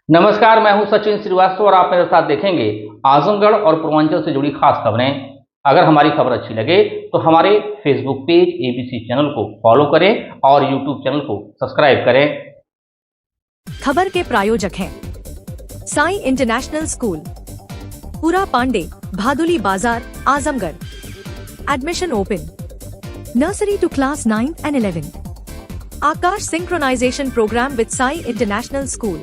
नमस्कार, मैं हूं सचिन श्रीवास्तव और आप मेरे साथ देखेंगे आजमगढ़ और पूर्वांचल से जुड़ी खास खबरें। अगर हमारी खबर अच्छी लगे तो हमारे फेसबुक पेज एबीसी चैनल को फॉलो करें और यूट्यूब चैनल को सब्सक्राइब करें। खबर के प्रायोजक हैं साई इंटरनेशनल स्कूल, पूरा Pande, Bhaduli Bazar, Azamgarh. Admission open nursery to class 9 and 11। Aakash synchronization program with Sai international school.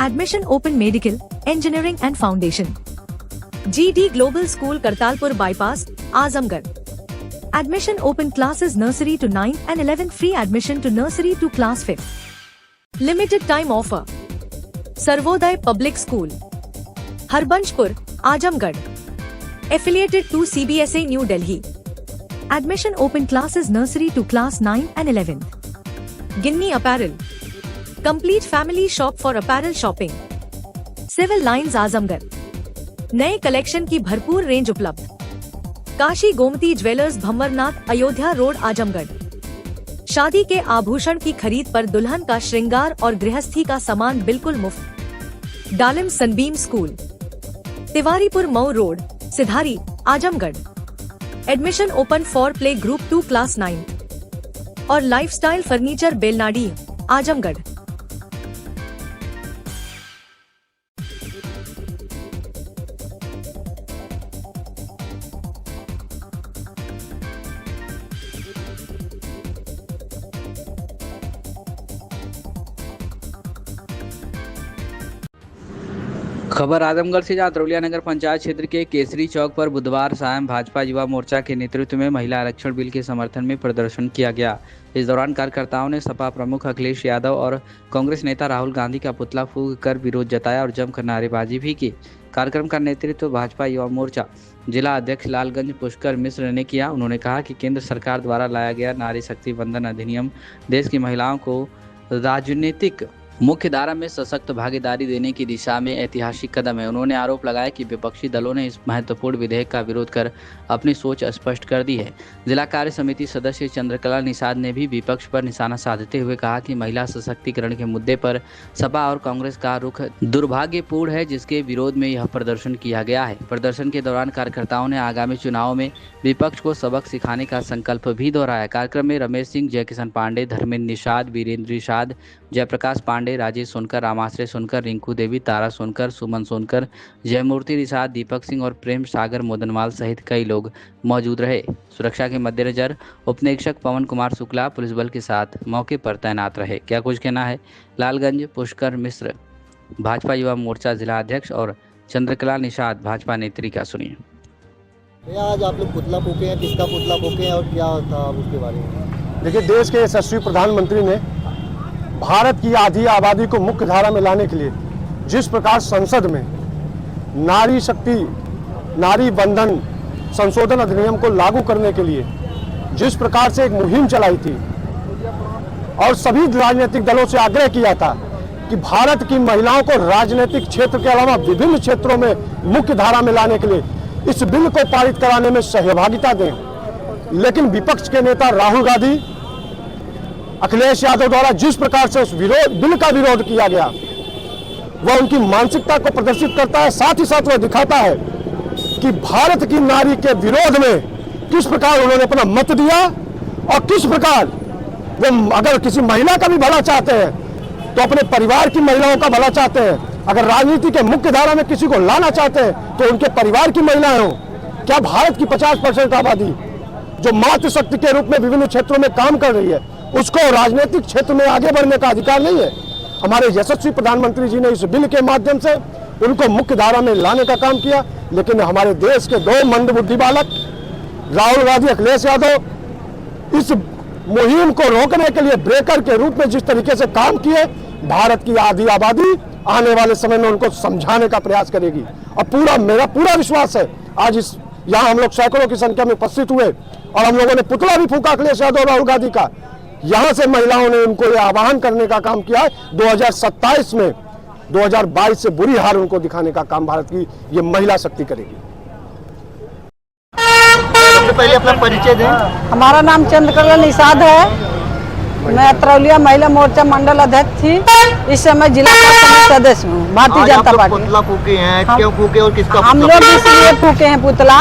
Admission open medical, engineering and foundation. GD Global School Kartalpur Bypass, Azamgarh. Admission open classes nursery to 9 and 11 free admission to nursery to class 5. Limited time offer. Sarvodaya Public School, Harbanchpur, Azamgarh. Affiliated to CBSA New Delhi. Admission open classes nursery to class 9 and 11. Ginni Apparel. Complete family shop for apparel shopping. Civil lines Azamgarh. नए collection की भरपूर range उपलब्ध। Kashi Gomti jewellers Bhanwarnath, Ayodhya road, Azamgarh. शादी के आभूषण की खरीद पर दुल्हन का श्रृंगार और गृहस्थी का सामान बिल्कुल मुफ्त। Dalim Sunbeam school, Tiwaripur Mau road, Sidhari, Azamgarh. Admission open for play group 2 class 9 और लाइफस्टाइल फर्नीचर बेलनाडी, आजमगढ़। खबर आजमगढ़ से, जहां तरौलिया नगर पंचायत क्षेत्र के केसरी चौक पर बुधवार शाम भाजपा युवा मोर्चा के नेतृत्व में महिला आरक्षण बिल के समर्थन में प्रदर्शन किया गया। इस दौरान कार्यकर्ताओं ने सपा प्रमुख अखिलेश यादव और कांग्रेस नेता राहुल गांधी का पुतला फूंक कर विरोध जताया और जमकर नारेबाजी भी की। कार्यक्रम का नेतृत्व भाजपा युवा मोर्चा जिला अध्यक्ष लालगंज पुष्कर मिश्र ने किया। उन्होंने कहा कि केंद्र सरकार द्वारा लाया गया नारी शक्ति वंदन अधिनियम देश की महिलाओं को राजनीतिक मुख्य धारा में सशक्त भागीदारी देने की दिशा में ऐतिहासिक कदम है। उन्होंने आरोप लगाया कि विपक्षी दलों ने इस महत्वपूर्ण विधेयक का विरोध कर अपनी सोच स्पष्ट कर दी है। जिला कार्य समिति सदस्य चंद्रकला निषाद ने भी विपक्ष पर निशाना साधते हुए कहा कि महिला सशक्तिकरण के मुद्दे पर सपा और कांग्रेस का रुख दुर्भाग्यपूर्ण है, जिसके विरोध में यह प्रदर्शन किया गया है। प्रदर्शन के दौरान कार्यकर्ताओं ने आगामी चुनाव में विपक्ष को सबक सिखाने का संकल्प भी दोहराया। कार्यक्रम में रमेश सिंह, जयकिशन पांडे, धर्मेंद्र निषाद, वीरेंद्र निषाद, जयप्रकाश पांडे, राजेश सोनकर, रामाश्रय सोनकर, रिंकू देवी, तारा सोनकर, सुमन सोनकर, जयमूर्ति निषाद, दीपक सिंह और प्रेम सागर मोदनवाल सहित कई लोग मौजूद रहे। सुरक्षा के मद्देनजर उपनिरीक्षक पवन कुमार शुक्ला पुलिस बल के साथ मौके पर तैनात रहे। क्या कुछ कहना है लालगंज पुष्कर मिश्र, भाजपा युवा मोर्चा जिला अध्यक्ष, और चंद्रकला निषाद, भाजपा नेत्री का सुनिए। आज आप लोग पुतला फूके हैं, किसका पुतला फूके हैं और क्या था उसके बारे में? देखिए, देश के यशस्वी प्रधानमंत्री ने भारत की आधी आबादी को मुख्य धारा में लाने के लिए जिस प्रकार संसद में नारी शक्ति, नारी बंधन संशोधन अधिनियम को लागू करने के लिए जिस प्रकार से एक मुहिम चलाई थी और सभी राजनीतिक दलों से आग्रह किया था कि भारत की महिलाओं को राजनीतिक क्षेत्र के अलावा विभिन्न क्षेत्रों में मुख्य धारा में लाने के लिए इस बिल को पारित कराने में सहभागिता दें, लेकिन विपक्ष के नेता राहुल गांधी, अखिलेश यादव द्वारा जिस प्रकार से उस बिल का विरोध किया गया, वह उनकी मानसिकता को प्रदर्शित करता है। साथ ही साथ वह दिखाता है कि भारत की नारी के विरोध में किस प्रकार उन्होंने अपना मत दिया और किस प्रकार वो अगर किसी महिला का भी भला चाहते हैं तो अपने परिवार की महिलाओं का भला चाहते हैं। अगर राजनीति के मुख्य धारा में किसी को लाना चाहते हैं तो उनके परिवार की महिलाएं हो। क्या भारत की 50% आबादी जो मातृशक्ति के रूप में विभिन्न क्षेत्रों में काम कर रही है, उसको राजनीतिक क्षेत्र में आगे बढ़ने का अधिकार नहीं है? हमारे यशस्वी प्रधानमंत्री जी ने इस बिल के माध्यम से उनको मुख्य धारा में लाने का काम किया, लेकिन हमारे देश के दो मंदबुद्धि बालक राहुल गांधी, अखिलेश यादव इस मुहिम को रोकने के लिए ब्रेकर के रूप में जिस तरीके से काम किए, भारत की आधी आबादी आने वाले समय में उनको समझाने का प्रयास करेगी। और मेरा पूरा विश्वास है, आज इस यहाँ हम लोग सैकड़ों की संख्या में उपस्थित हुए और हम लोगों ने पुतला भी फूंका अखिलेश यादव और राहुल गांधी का। यहाँ से महिलाओं ने उनको ये आह्वान करने का काम किया है। 2027 में 2022 से बुरी हार उनको दिखाने का काम भारत की ये महिला शक्ति करेगी। पहले अपना परिचय दें। हमारा नाम चंद्रकला निषाद है। मैं अतरौलिया महिला मोर्चा मंडल अध्यक्ष थी, इस समय जिला परिषद सदस्य हूँ भारतीय आज जनता आप लोग पार्टी। पुतला फूके हैं, क्यों फूके और किसका हम पुतला लोग इसलिए फूके हैं पुतला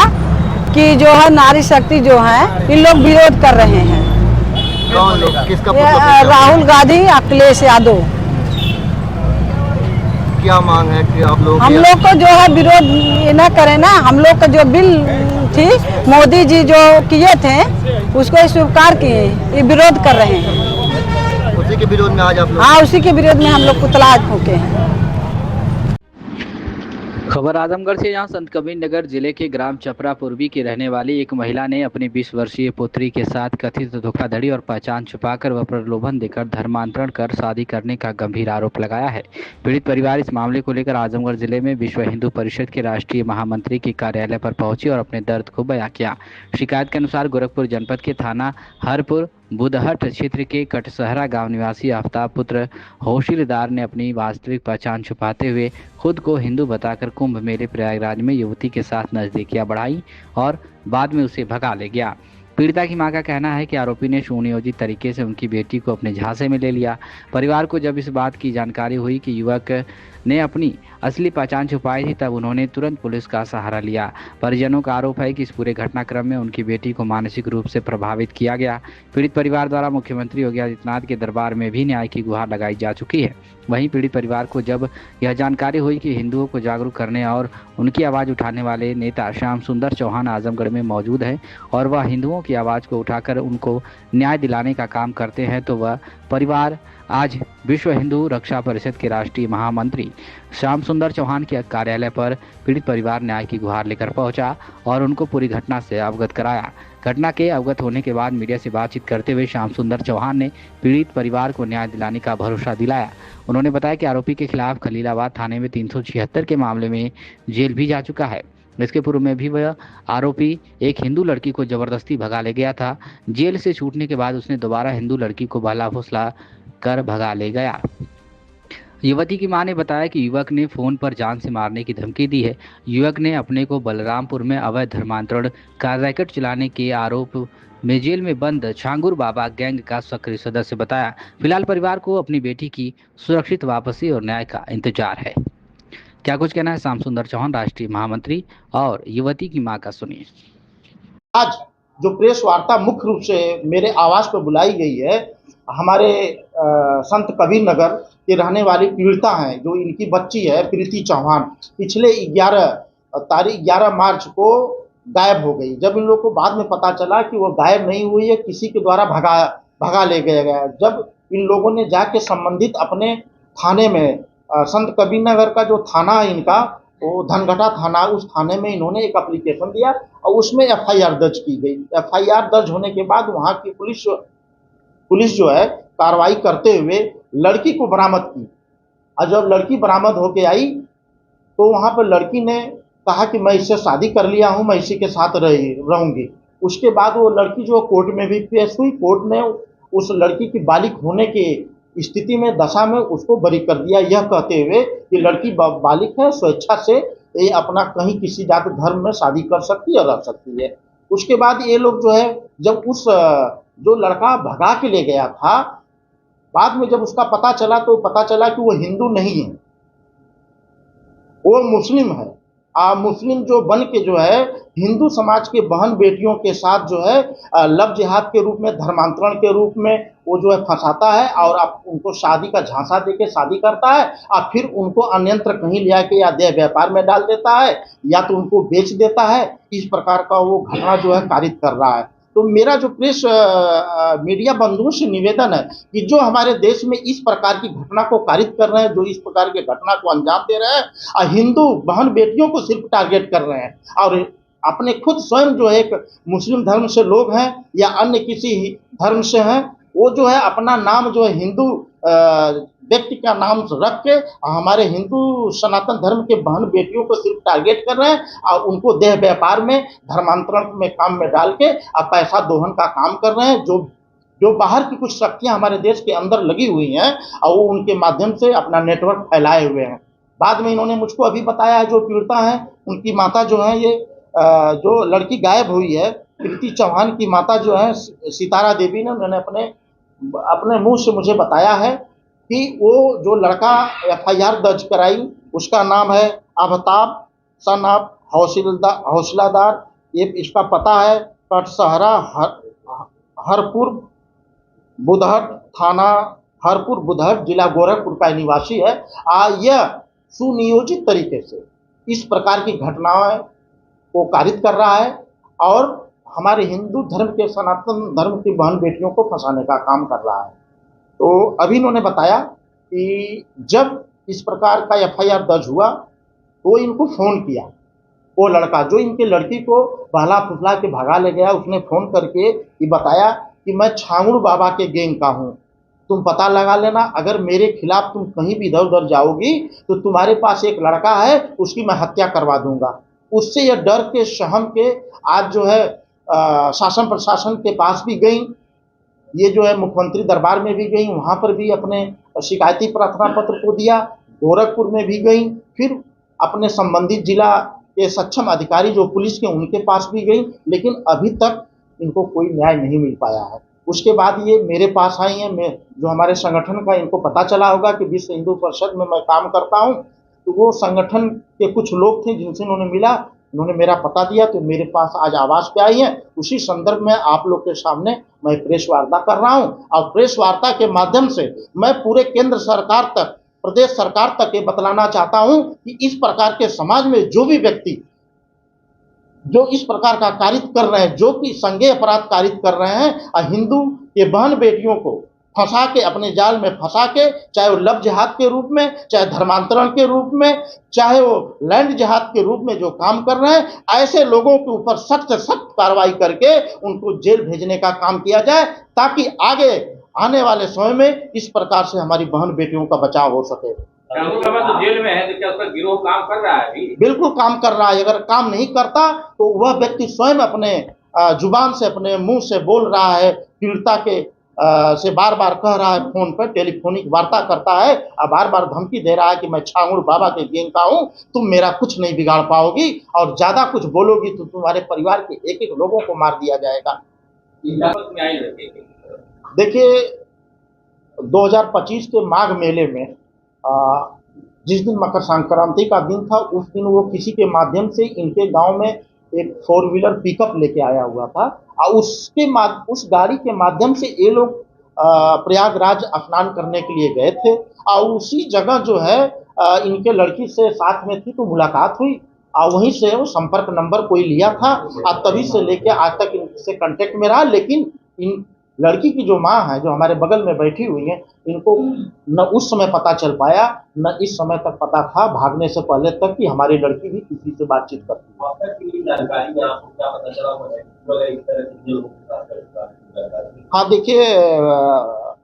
कि जो है नारी शक्ति जो है इन लोग विरोध कर रहे हैं। कौन लोग, किसका ये, पुतला फूके? राहुल गांधी, अखिलेश यादव। क्या मांग है कि आप लोग हम लोग को जो है विरोध ये न करें ना, हम लोग का जो बिल थी मोदी जी जो किए थे उसको स्वीकार किए, ये विरोध कर रहे हैं। उसी के विरोध में आज आप लोग? हाँ, उसी के विरोध में हम लोग पुतला आज फूके हैं। खबर आजमगढ़ से, जहां संत कबीर नगर जिले के ग्राम चपरा पूर्वी की रहने वाली एक महिला ने अपनी 20 वर्षीय पुत्री के साथ कथित धोखाधड़ी और पहचान छुपाकर व प्रलोभन देकर धर्मांतरण कर शादी करने का गंभीर आरोप लगाया है। पीड़ित परिवार इस मामले को लेकर आजमगढ़ जिले में विश्व हिंदू परिषद के राष्ट्रीय महामंत्री के कार्यालय पर पहुंची और अपने दर्द को बयां किया। शिकायत के अनुसार गोरखपुर जनपद के थाना हरपुर बुधहट क्षेत्र के कटसहरा गांव निवासी आफ्ताब पुत्र होशिलदार ने अपनी वास्तविक पहचान छुपाते हुए खुद को हिंदू बताकर कुंभ मेले प्रयागराज में युवती के साथ नजदीकियां बढ़ाई और बाद में उसे भगा ले गया। पीड़िता की मां का कहना है कि आरोपी ने सुनियोजित तरीके से उनकी बेटी को अपने झांसे में ले लिया। परिवार को जब इस बात की जानकारी हुई कि युवक ने अपनी असली पहचान छुपाई थी, तब उन्होंने तुरंत पुलिस का सहारा लिया। परिजनों का आरोप है कि इस पूरे घटनाक्रम में उनकी बेटी को मानसिक रूप से प्रभावित किया गया। पीड़ित परिवार द्वारा मुख्यमंत्री योगी आदित्यनाथ के दरबार में भी न्याय की गुहार लगाई जा चुकी है। वहीं पीड़ित परिवार को जब यह जानकारी हुई कि हिंदुओं को जागरूक करने और उनकी आवाज़ उठाने वाले नेता श्याम सुंदर चौहान आजमगढ़ में मौजूद हैं और वह हिंदुओं की आवाज़ को उठाकर उनको न्याय दिलाने का काम करते हैं, तो वह परिवार आज विश्व हिंदू रक्षा परिषद के राष्ट्रीय महामंत्री श्याम सुंदर चौहान के कार्यालय पर पीड़ित परिवार न्याय की गुहार लेकर पहुंचा और उनको पूरी घटना से अवगत कराया। घटना के अवगत होने के बाद मीडिया से बातचीत करते हुए श्याम सुंदर चौहान ने पीड़ित परिवार को न्याय दिलाने का भरोसा दिलाया। उन्होंने बताया कि आरोपी के खिलाफ खलीलाबाद थाने में 376 के मामले में जेल भी जा चुका है। इसके पूर्व में भी वह आरोपी एक हिंदू लड़की को जबरदस्ती भगा ले गया था। जेल से छूटने के बाद उसने दोबारा हिंदू लड़की को भला फुसला कर भगा ले गया। युवती की मां ने बताया कि युवक ने फोन पर जान से मारने की धमकी दी है। युवक ने अपने को बलरामपुर में अवैध धर्मांतरण का रैकेट चलाने के आरोप में जेल में बंद छांगुर बाबा गैंग का सक्रिय सदस्य बताया। फिलहाल परिवार को अपनी बेटी की सुरक्षित वापसी और न्याय का इंतजार है। क्या कुछ कहना है श्याम सुंदर चौहान, राष्ट्रीय महामंत्री, और युवती की मां का सुनिए। आज जो प्रेस वार्ता मुख्य रूप से मेरे आवास पर बुलाई गई है, हमारे संत कबीर नगर के रहने वाली पीड़िता हैं, जो इनकी बच्ची है प्रीति चौहान, पिछले 11 मार्च को गायब हो गई। जब इन लोगों को बाद में पता चला कि वो गायब नहीं हुई है, किसी के द्वारा भगा ले गया गया। जब इन लोगों ने जाके संबंधित अपने थाने में, संत कबीर नगर का जो थाना है इनका, वो धनघटा थाना, उस थाने में इन्होंने एक एप्लीकेशन दिया और उसमें एफआईआर दर्ज की गई। एफआईआर दर्ज होने के बाद वहाँ की पुलिस जो है कार्रवाई करते हुए लड़की को बरामद की। और जब लड़की बरामद होके आई तो वहाँ पर लड़की ने कहा कि मैं इससे शादी कर लिया हूँ, मैं इसी के साथ रहूँगी। उसके बाद वो लड़की जो कोर्ट में भी पेश हुई, कोर्ट ने उस लड़की की बालिग होने की स्थिति में, दशा में उसको बरी कर दिया, यह कहते हुए कि लड़की बालिग है, स्वेच्छा से ये अपना कहीं किसी जाति धर्म में शादी कर सकती है, रह सकती है। उसके बाद ये लोग जो है, जब उस जो लड़का भगा के ले गया था, बाद में जब उसका पता चला तो पता चला कि वो हिंदू नहीं है, वो मुस्लिम है। मुस्लिम जो बन के जो है हिंदू समाज के बहन बेटियों के साथ जो है लव जिहाद के रूप में, धर्मांतरण के रूप में वो जो है फंसाता है और आप उनको शादी का झांसा देके शादी करता है और फिर उनको अन्यंत्र कहीं ले आके या देह व्यापार में डाल देता है या तो उनको बेच देता है। इस प्रकार का वो घटना जो है कारित कर रहा है। तो मेरा जो प्रेस मीडिया बंधुओं से निवेदन है कि जो हमारे देश में इस प्रकार की घटना को कारित कर रहे हैं, जो इस प्रकार की घटना को अंजाम दे रहे हैं और हिंदू बहन बेटियों को सिर्फ टारगेट कर रहे हैं और अपने खुद स्वयं जो है एक मुस्लिम धर्म से लोग हैं या अन्य किसी धर्म से हैं, वो जो है अपना नाम जो है हिंदू व्यक्ति का नाम रख के हमारे हिंदू सनातन धर्म के बहन बेटियों को सिर्फ टारगेट कर रहे हैं और उनको देह व्यापार में, धर्मांतरण में काम में डाल के पैसा दोहन का काम कर रहे हैं। जो बाहर की कुछ शक्तियां हमारे देश के अंदर लगी हुई हैं और वो उनके माध्यम से अपना नेटवर्क फैलाए हुए हैं। बाद में इन्होंने मुझको अभी बताया है, जो पीड़िता हैं उनकी माता जो है, ये जो लड़की गायब हुई है प्रीति चौहान की माता जो है सितारा देवी ने, उन्होंने अपने अपने मुंह से मुझे बताया है कि वो जो लड़का एफआईआर दर्ज कराई उसका नाम है आफ्ताब सन ऑफ हौसलादार। ये इसका पता है पटसहरा हरपुर बुधहट थाना हरपुर बुधहट जिला गोरखपुर का निवासी है। यह सुनियोजित तरीके से इस प्रकार की घटनाएं को कारित कर रहा है और हमारे हिंदू धर्म के सनातन धर्म की बहन बेटियों को फंसाने का काम कर रहा है। तो अभी इन्होंने बताया कि जब इस प्रकार का एफआईआर दर्ज हुआ तो इनको फ़ोन किया, वो लड़का जो इनके लड़की को बहला फुसला के भगा ले गया, उसने फ़ोन करके ये बताया कि मैं छांगुड़ बाबा के गैंग का हूँ, तुम पता लगा लेना, अगर मेरे खिलाफ तुम कहीं भी इधर उधर जाओगी तो तुम्हारे पास एक लड़का है उसकी मैं हत्या करवा दूंगा। उससे यह डर के सहम के आज जो है शासन प्रशासन के पास भी गई, ये जो है मुख्यमंत्री दरबार में भी गई, वहाँ पर भी अपने शिकायती प्रार्थना पत्र को दिया, गोरखपुर में भी गई, फिर अपने संबंधित जिला के सक्षम अधिकारी जो पुलिस के उनके पास भी गई, लेकिन अभी तक इनको कोई न्याय नहीं मिल पाया है। उसके बाद ये मेरे पास आई हैं, मैं जो हमारे संगठन का इनको पता चला होगा कि विश्व हिंदू परिषद में मैं काम करता हूँ, तो वो संगठन के कुछ लोग थे जिनसे उन्होंने मिला, उन्होंने मेरा पता दिया तो मेरे पास आज आवास पे आई हैं। उसी संदर्भ में आप लोग के सामने मैं प्रेस वार्ता कर रहा हूँ और प्रेस वार्ता के माध्यम से मैं पूरे केंद्र सरकार तक, प्रदेश सरकार तक ये बतलाना चाहता हूँ कि इस प्रकार के समाज में जो भी व्यक्ति जो इस प्रकार का कारित कर रहे हैं, जो कि संज्ञेय अपराध कारित कर रहे हैं और हिंदू के बहन बेटियों को फंसा के अपने जाल में फंसा के, चाहे वो लव जिहाद के रूप में, चाहे धर्मांतरण के रूप में, चाहे वो लैंड जिहाद के रूप में जो काम कर रहे हैं, ऐसे लोगों के ऊपर सख्त से सख्त कार्रवाई करके उनको जेल भेजने का काम किया जाए ताकि आगे आने वाले समय में इस प्रकार से हमारी बहन बेटियों का बचाव हो सके। तो जेल में है तो क्या उसका गिरोह काम कर रहा है अभी? बिल्कुल काम कर रहा है। अगर काम नहीं करता तो वह व्यक्ति स्वयं अपने जुबान से, अपने मुंह से बोल रहा है, पीड़िता के से बार बार कह रहा है, फोन पर टेलीफोनिक वार्ता करता है और बार बार धमकी दे रहा है कि मैं छांगुड़ बाबा के गैंग का हूँ, तुम मेरा कुछ नहीं बिगाड़ पाओगी और ज्यादा कुछ बोलोगी तो तुम्हारे परिवार के एक एक लोगों को मार दिया जाएगा। देखिए 2025 के माघ मेले में जिस दिन मकर संक्रांति का दिन था, उस दिन वो किसी के माध्यम से इनके गांव में एक 4 व्हीलर पिकअप लेके आया हुआ था और उस गाड़ी के माध्यम से ये लोग प्रयागराज स्नान करने के लिए गए थे और उसी जगह जो है इनके लड़की से साथ में थी तो मुलाकात हुई और वहीं से वो संपर्क नंबर कोई लिया था और तभी से लेके आज तक इनसे कांटेक्ट में रहा। लेकिन इन लड़की की जो माँ है, जो हमारे बगल में बैठी हुई है, इनको न उस समय पता चल पाया न इस समय तक पता था भागने से पहले तक कि हमारी लड़की भी किसी से बातचीत करती है। हाँ देखिए,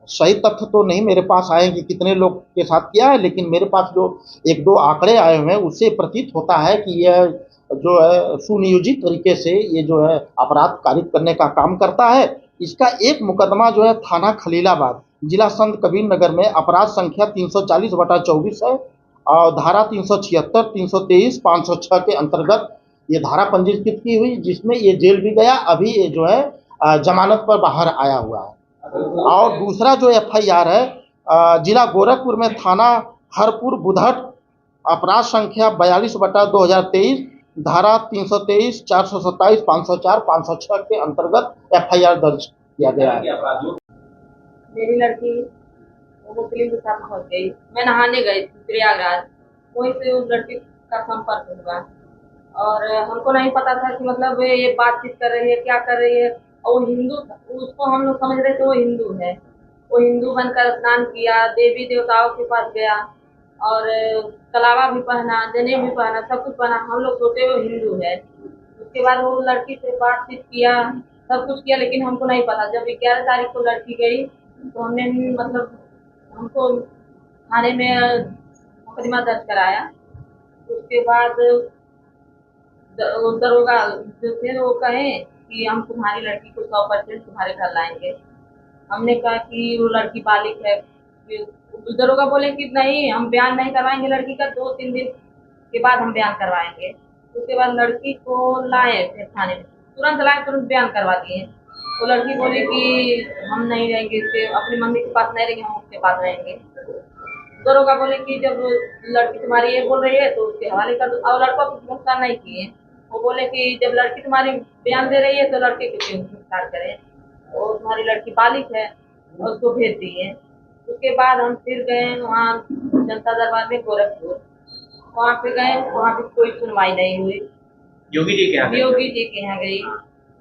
सही तथ्य तो नहीं मेरे पास आए कि कितने लोग के साथ किया है, लेकिन मेरे पास जो 1-2 आंकड़े आए हुए हैं उससे प्रतीत होता है कि यह जो है सुनियोजित तरीके से ये जो है अपराध कारित करने का काम करता है। इसका एक मुकदमा जो है थाना खलीलाबाद, जिला संत कबीर नगर में अपराध संख्या 340/24 है और धारा 376, 323, 506 के अंतर्गत ये धारा पंजीकृत की हुई, जिसमें ये जेल भी गया, अभी ये जो है जमानत पर बाहर आया हुआ है। और दूसरा जो एफआईआर है जिला गोरखपुर में थाना हरपुर बुधहट, अपराध संख्या 42/2023, धारा 323, 427, 504, 506 के अंतर्गत एफआईआर दर्ज किया गया है। मेरी लड़की मुस्लिम के साथ पहुंच गई, मैं नहाने गई प्रयागराज, वहीं से उस लड़की का संपर्क हुआ और हमको नहीं पता था कि मतलब ये बातचीत कर रही है, क्या कर रही है। और वो हिंदू, उसको हम लोग समझ रहे थे वो हिंदू है। वो हिंदू बनकर स्नान किया, देवी देवताओं के पास गया और कलावा भी पहना, जनेऊ भी पहना, सब कुछ पहना। हम लोग सोचे वो हिंदू है। उसके बाद वो लड़की से बातचीत किया, सब कुछ किया, लेकिन हमको नहीं पता। जब 11 तारीख को लड़की गई तो हमने मतलब हमको थाने में मुकदमा दर्ज कराया। उसके बाद दरोगा जो थे वो कहे कि हम तुम्हारी लड़की को 100% तुम्हारे घर लाएंगे। हमने कहा कि वो लड़की बालिग है। दरोगा बोले कि नहीं, हम बयान नहीं करवाएंगे लड़की का, 2-3 दिन के बाद हम बयान करवाएंगे। उसके बाद लड़की को लाए फिर थाने में, तुरंत लाए, तुरंत बयान करवा दिए। तो लड़की बोली कि हम नहीं रहेंगे इसके, अपनी मम्मी के पास नहीं रहेंगे, हम उसके पास रहेंगे। दरोगा बोले कि जब लड़की तुम्हारी ये बोल रही है तो उसके हवाले कर दो, और लड़का कुछ गिरफ्तार नहीं किए। वो बोले कि जब लड़की तुम्हारी बयान दे रही है तो लड़के को क्यों गिरफ्तार करें, और तुम्हारी लड़की बालिग है और उसको भेज दिए। उसके बाद हम फिर गए वहाँ जनता दरबार में गोरखपुर, वहाँ पे गए, वहाँ पे कोई सुनवाई नहीं हुई। योगी जी के यहाँ गए? योगी जी के यहाँ गई,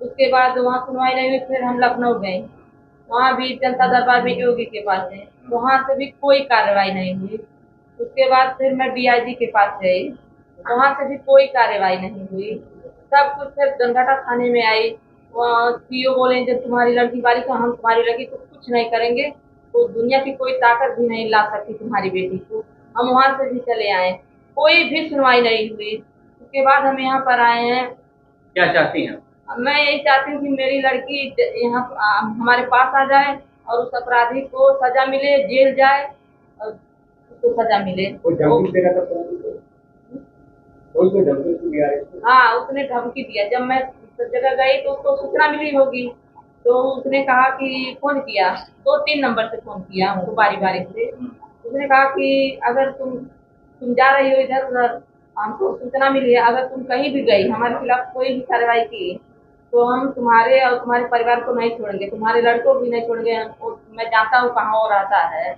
उसके बाद वहाँ सुनवाई नहीं हुई। फिर हम लखनऊ गए, वहाँ भी जनता दरबार में योगी के पास गए, वहाँ से भी कोई कार्रवाई नहीं हुई। उसके बाद फिर मैं डीआईजी के पास गई, वहाँ से भी कोई कार्रवाई नहीं हुई। सब कुछ फिर गंगाटा थाने में आई, वहाँ सीओ बोले जब तुम्हारी लड़की बालिग है, हम तुम्हारी लड़की को कुछ नहीं करेंगे, तो दुनिया की कोई ताकत भी नहीं ला सकती तुम्हारी बेटी को। हम वहाँ से भी चले आए, कोई भी सुनवाई नहीं हुई। उसके बाद हम यहाँ पर आए हैं। क्या चाहती हैं? मैं यही चाहती हूँ कि मेरी लड़की यहाँ हमारे पास आ जाए और उस अपराधी को सजा मिले, जेल जाए और उसको सजा मिले। हाँ, उसने धमकी दिया। जब मैं उस जगह गई तो उसको सूचना मिली होगी, तो उसने कहा कि फोन किया, 2-3 नंबर से फोन किया हमको बारी बारी से। उसने कहा कि अगर तुम जा रही हो इधर उधर, हमको सूचना मिली है, अगर तुम कहीं भी गई, हमारे खिलाफ कोई भी कार्रवाई की, तो हम तुम्हारे और तुम्हारे परिवार को नहीं छोड़ेंगे, तुम्हारे लड़कों को भी नहीं छोड़ेंगे। मैं जानता हूँ कहाँ वो रहता है,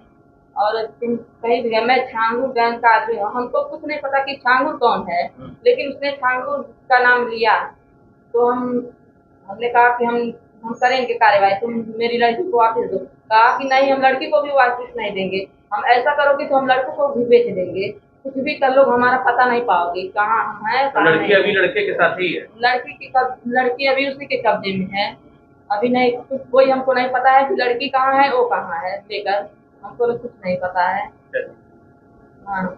और तुम कहीं भी गए। मैं छांगुर गैंग का आदमी हूँ, हमको कुछ नहीं पता कि छांगुर कौन है, लेकिन उसने छांगुर का नाम लिया, तो हमने कहा कि हम करेंगे कार्रवाई, तुम मेरी लड़की को वापस दो। कहा कि नहीं, हम लड़की को भी वापस नहीं देंगे, हम ऐसा करोगे तो हम लड़कों को भी बेच देंगे, कुछ भी कर लो, हमारा पता नहीं पाओगे कहाँ हम हैं। लड़की अभी लड़के के साथ ही है? लड़की अभी उसी के कब्जे में है। अभी नहीं, कुछ कोई हमको नहीं पता है कि लड़की कहाँ है, वो कहाँ है, लेकर हमको कुछ नहीं पता है। हाँ।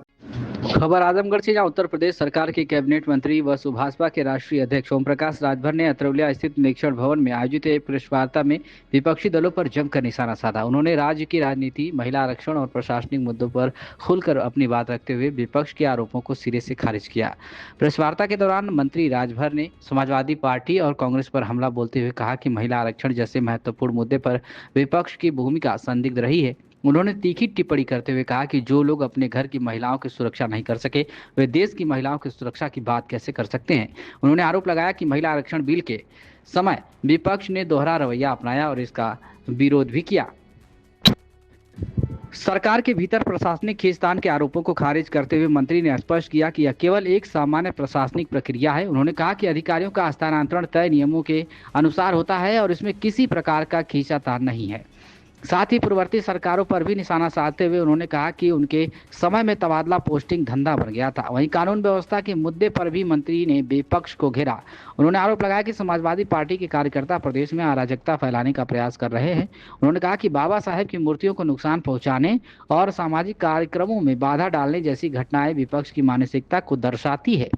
खबर आजमगढ़ से, जहां उत्तर प्रदेश सरकार के कैबिनेट मंत्री व सुभाषपा के राष्ट्रीय अध्यक्ष ओम प्रकाश राजभर ने अतरौलिया स्थित निरीक्षण भवन में आयोजित एक प्रेस वार्ता में विपक्षी दलों पर जमकर निशाना साधा। उन्होंने राज्य की राजनीति, महिला आरक्षण और प्रशासनिक मुद्दों पर खुलकर अपनी बात रखते हुए विपक्ष के आरोपों को सिरे से खारिज किया। प्रेस वार्ता के दौरान मंत्री राजभर ने समाजवादी पार्टी और कांग्रेस पर हमला बोलते हुए कहा कि महिला आरक्षण जैसे महत्वपूर्ण मुद्दे पर विपक्ष की भूमिका संदिग्ध रही है। उन्होंने तीखी टिप्पणी करते हुए कहा कि जो लोग अपने घर की महिलाओं की सुरक्षा नहीं कर सके, वे देश की महिलाओं की सुरक्षा की बात कैसे कर सकते हैं। उन्होंने आरोप लगाया कि महिला आरक्षण बिल के समय विपक्ष ने दोहरा रवैया अपनाया और इसका विरोध भी किया। सरकार के भीतर प्रशासनिक खींचतान के आरोपों को खारिज करते हुए मंत्री ने स्पष्ट किया कि यह केवल एक सामान्य प्रशासनिक प्रक्रिया है। उन्होंने कहा कि अधिकारियों का हस्तांतरण तय नियमों के अनुसार होता है और इसमें किसी प्रकार का खींचातान नहीं है। साथ ही पूर्ववर्ती सरकारों पर भी निशाना साधते हुए उन्होंने कहा कि उनके समय में तबादला पोस्टिंग धंधा बन गया था। वहीं कानून व्यवस्था के मुद्दे पर भी मंत्री ने विपक्ष को घेरा। उन्होंने आरोप लगाया कि समाजवादी पार्टी के कार्यकर्ता प्रदेश में अराजकता फैलाने का प्रयास कर रहे हैं। उन्होंने कहा कि बाबा साहेब की मूर्तियों को नुकसान पहुंचाने और सामाजिक कार्यक्रमों में बाधा डालने जैसी घटनाएं विपक्ष की मानसिकता को दर्शाती है।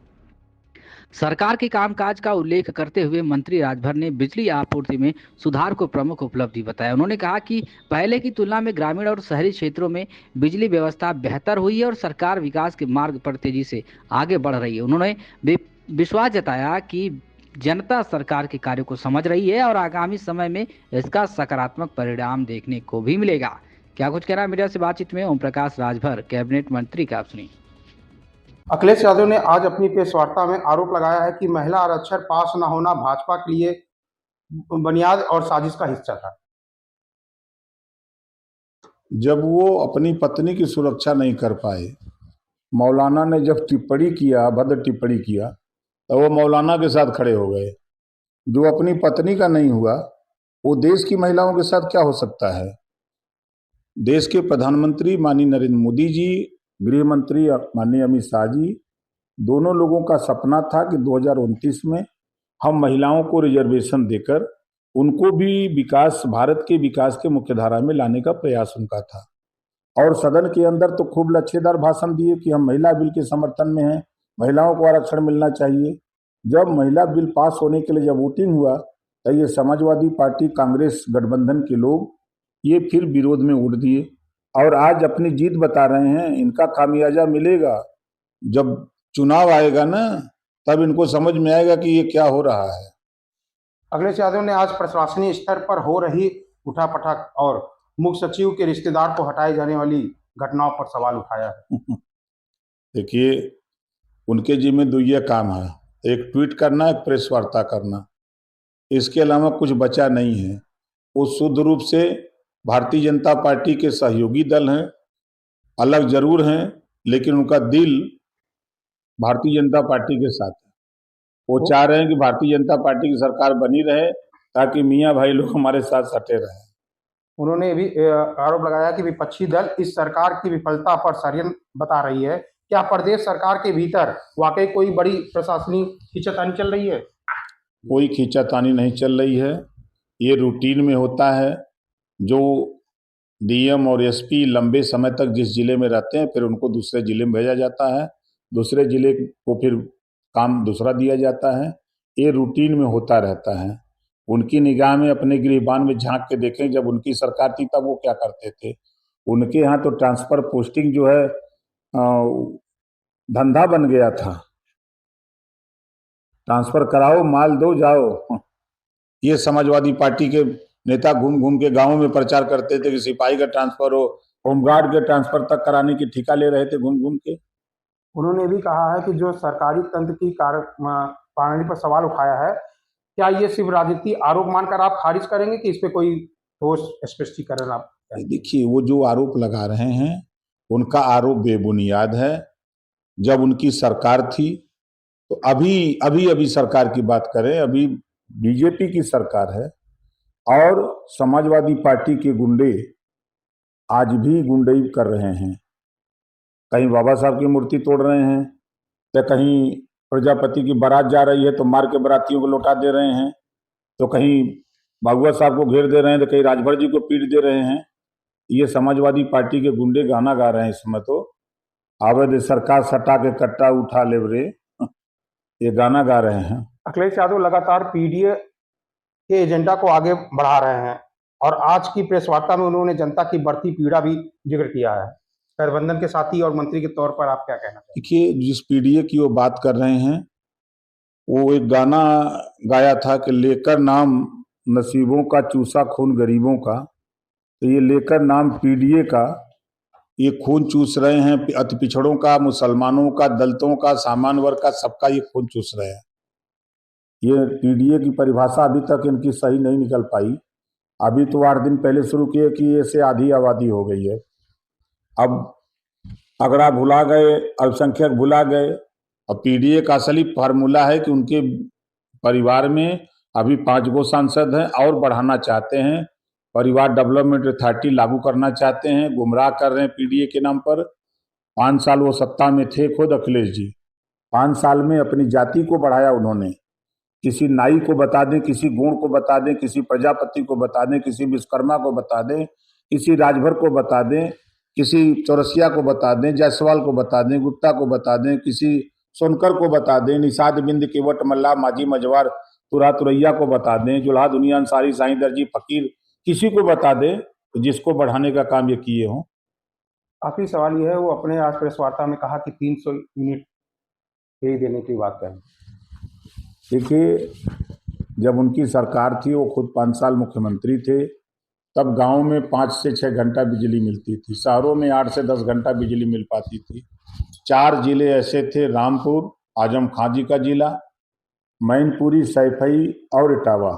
सरकार के कामकाज का उल्लेख करते हुए मंत्री राजभर ने बिजली आपूर्ति में सुधार को प्रमुख उपलब्धि बताया। उन्होंने कहा कि पहले की तुलना में ग्रामीण और शहरी क्षेत्रों में बिजली व्यवस्था बेहतर हुई है और सरकार विकास के मार्ग पर तेजी से आगे बढ़ रही है। उन्होंने विश्वास जताया कि जनता सरकार के कार्यों को समझ रही है और आगामी समय में इसका सकारात्मक परिणाम देखने को भी मिलेगा। क्या कुछ कहना मीडिया से बातचीत में ओम प्रकाश राजभर, कैबिनेट मंत्री का, आप सुनिए। अखिलेश यादव ने आज अपनी प्रेस वार्ता में आरोप लगाया है कि महिला आरक्षण पास न होना भाजपा के लिए बुनियाद और साजिश का हिस्सा था। जब वो अपनी पत्नी की सुरक्षा नहीं कर पाए, मौलाना ने जब टिप्पणी किया, भद्र टिप्पणी किया, तो वो मौलाना के साथ खड़े हो गए। जो अपनी पत्नी का नहीं हुआ, वो देश की महिलाओं के साथ क्या हो सकता है। देश के प्रधानमंत्री माननीय नरेंद्र मोदी जी, गृह मंत्री माननीय अमित शाह जी, दोनों लोगों का सपना था कि 2029 में हम महिलाओं को रिजर्वेशन देकर उनको भी विकास, भारत के विकास के मुख्यधारा में लाने का प्रयास उनका था। और सदन के अंदर तो खूब लच्छेदार भाषण दिए कि हम महिला बिल के समर्थन में हैं, महिलाओं को आरक्षण मिलना चाहिए। जब महिला बिल पास होने के लिए जब वोटिंग हुआ, तो ये समाजवादी पार्टी, कांग्रेस गठबंधन के लोग ये फिर विरोध में उठ दिए और आज अपनी जीत बता रहे हैं। इनका खामियाजा मिलेगा जब चुनाव आएगा ना, तब इनको समझ में आएगा कि ये क्या हो रहा है। अखिलेश यादव ने आज प्रशासनिक स्तर पर हो रही उठापटक और मुख्य सचिव के रिश्तेदार को हटाए जाने वाली घटनाओं पर सवाल उठाया है। देखिए, उनके जिम्मे दो ये काम है, एक ट्वीट करना, एक प्रेस वार्ता करना। इसके अलावा कुछ बचा नहीं है। वो शुद्ध रूप से भारतीय जनता पार्टी के सहयोगी दल हैं, अलग जरूर हैं, लेकिन उनका दिल भारतीय जनता पार्टी के साथ है। वो चाह रहे हैं कि भारतीय जनता पार्टी की सरकार बनी रहे ताकि मियाँ भाई लोग हमारे साथ सटे रहे। उन्होंने भी आरोप लगाया कि विपक्षी दल इस सरकार की विफलता पर षड्यंत्र बता रही है। क्या प्रदेश सरकार के भीतर वाकई कोई बड़ी प्रशासनिक खींचातानी चल रही है? कोई खींचातानी नहीं चल रही है। ये रूटीन में होता है। जो डीएम और एसपी लंबे समय तक जिस जिले में रहते हैं, फिर उनको दूसरे जिले में भेजा जाता है, दूसरे जिले को फिर काम दूसरा दिया जाता है। ये रूटीन में होता रहता है। उनकी निगाह में अपने गिरबान में झांक के देखें, जब उनकी सरकार थी तब वो क्या करते थे। उनके यहाँ तो ट्रांसफर पोस्टिंग जो है धंधा बन गया था। ट्रांसफर कराओ, माल दो, जाओ। ये समाजवादी पार्टी के नेता घूम घूम के गांवों में प्रचार करते थे कि सिपाही का ट्रांसफर हो, होमगार्ड के ट्रांसफर तक कराने की ठेका ले रहे थे घूम घूम के। उन्होंने भी कहा है कि जो सरकारी तंत्र की कार्यप्रणाली पर सवाल उठाया है, क्या ये सिर्फ राजनीतिक आरोप मानकर आप खारिज करेंगे कि इस पे कोई ठोस स्पष्टीकरण आप? देखिए, वो जो आरोप लगा रहे हैं उनका आरोप बेबुनियाद है। जब उनकी सरकार थी तो अभी सरकार की बात करें, अभी बीजेपी की सरकार है और समाजवादी पार्टी के गुंडे आज भी गुंडई कर रहे हैं। कहीं बाबा साहब की मूर्ति तोड़ रहे हैं, तो कहीं प्रजापति की बारात जा रही है तो मार के बारातियों को लौटा दे रहे हैं, तो कहीं भगवत साहब को घेर दे रहे हैं, तो कहीं राजभर जी को पीट दे रहे हैं। ये समाजवादी पार्टी के गुंडे गाना गा रहे हैं इस समय। तो आवेद सरकार सटा के कट्टा उठा ले रे, ये गाना गा रहे हैं। अखिलेश यादव लगातार पीडीए के एजेंडा को आगे बढ़ा रहे हैं और आज की प्रेस वार्ता में उन्होंने जनता की बढ़ती पीड़ा भी जिक्र किया है। गठबंधन के साथी और मंत्री के तौर पर आप क्या कहना चाहते हैं? देखिए, जिस पीडीए की वो बात कर रहे हैं, वो एक गाना गाया था कि लेकर नाम नसीबों का चूसा खून गरीबों का। तो ये लेकर नाम पीडीए का ये खून चूस रहे हैं, अति पिछड़ों का, मुसलमानों का, दलितों का, सामान्य वर्ग का, सबका ये खून चूस रहे हैं। ये पीडीए की परिभाषा अभी तक इनकी सही नहीं निकल पाई। अभी तो 8 दिन पहले शुरू किए कि ऐसे आधी आबादी हो गई है। अब अगड़ा भुला गए, अल्पसंख्यक भुला गए। अब पीडीए का असली फार्मूला है कि उनके परिवार में अभी 5 गो सांसद हैं और बढ़ाना चाहते हैं। परिवार डेवलपमेंट अथॉरिटी लागू करना चाहते हैं। गुमराह कर रहे हैं पीडीए के नाम पर। 5 साल वो सत्ता में थे खुद अखिलेश जी। 5 साल में अपनी जाति को बढ़ाया उन्होंने। किसी नाई को बता दें, किसी गुण को बता दें, किसी प्रजापति को बता दें, किसी विश्वकर्मा को बता दें, किसी राजभर को बता दें, किसी चौरसिया को बता दें, जायसवाल को बता दें, गुप्ता को बता दें, किसी सोनकर को बता दें, निषाद बिंद केवट मल्ला माझी मजवार तुरा तुरैया को बता दें, जुल्हा दुनिया अंसारी साईं दर्जी फकीर, किसी को बता दें जिसको बढ़ाने का काम ये किए हों। आखिरी सवाल ये है, वो अपने आज प्रेस वार्ता में कहा कि 300 यूनिट ही देने की बात करें। देखिए, जब उनकी सरकार थी, वो खुद 5 साल मुख्यमंत्री थे, तब गांव में 5 से 6 घंटा बिजली मिलती थी। शहरों में 8 से 10 घंटा बिजली मिल पाती थी। 4 जिले ऐसे थे, रामपुर, आजम खां जी का जिला, मैनपुरी, सैफई और इटावा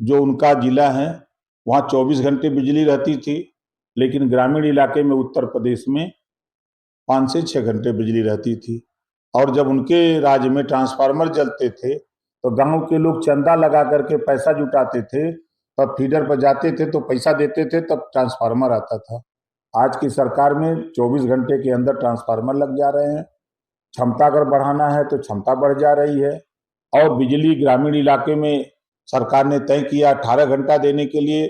जो उनका जिला है, वहाँ 24 घंटे बिजली रहती थी। लेकिन ग्रामीण इलाके में उत्तर प्रदेश में 5 से 6 घंटे बिजली रहती थी। और जब उनके राज्य में ट्रांसफार्मर जलते थे तो गांव के लोग चंदा लगा करके पैसा जुटाते थे, तब फीडर पर जाते थे तो पैसा देते थे, तब ट्रांसफार्मर आता था। आज की सरकार में 24 घंटे के अंदर ट्रांसफार्मर लग जा रहे हैं। क्षमता अगर बढ़ाना है तो क्षमता बढ़ जा रही है। और बिजली ग्रामीण इलाके में सरकार ने तय किया 18 घंटा देने के लिए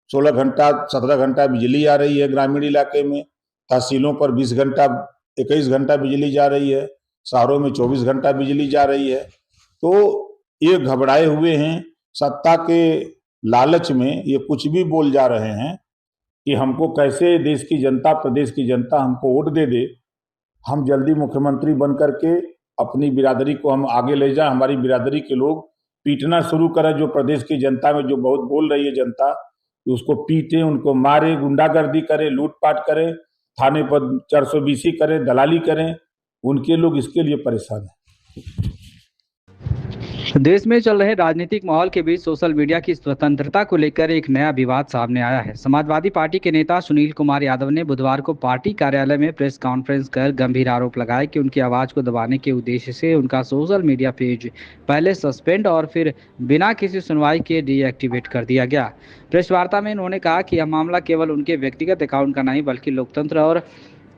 16 घंटा 17 घंटा बिजली आ रही है ग्रामीण इलाके में। तहसीलों पर 20 घंटा 21 घंटा बिजली जा रही है। शहरों में 24 घंटा बिजली जा रही है। तो ये घबराए हुए हैं, सत्ता के लालच में ये कुछ भी बोल जा रहे हैं कि हमको कैसे देश की जनता, प्रदेश की जनता हमको वोट दे दे, हम जल्दी मुख्यमंत्री बन करके अपनी बिरादरी को हम आगे ले जाएं, हमारी बिरादरी के लोग पीटना शुरू करे, जो प्रदेश की जनता में जो बहुत बोल रही है जनता, उसको पीटे, उनको मारे, गुंडागर्दी करे, लूटपाट करे, थाने पर 420 करे, दलाली करें, उनके लोग इसके लिए परेशान हैं। देश में चल रहे राजनीतिक माहौल के बीच सोशल मीडिया की स्वतंत्रता को लेकर एक नया विवाद सामने आया है। समाजवादी पार्टी के नेता सुनील कुमार यादव ने बुधवार को पार्टी कार्यालय में प्रेस कॉन्फ्रेंस कर गंभीर आरोप लगाए कि उनकी आवाज को दबाने के उद्देश्य से उनका सोशल मीडिया पेज पहले सस्पेंड और फिर बिना किसी सुनवाई के डीएक्टिवेट कर दिया गया। प्रेस वार्ता में उन्होंने कहा कि यह मामला केवल उनके व्यक्तिगत अकाउंट का नहीं बल्कि लोकतंत्र और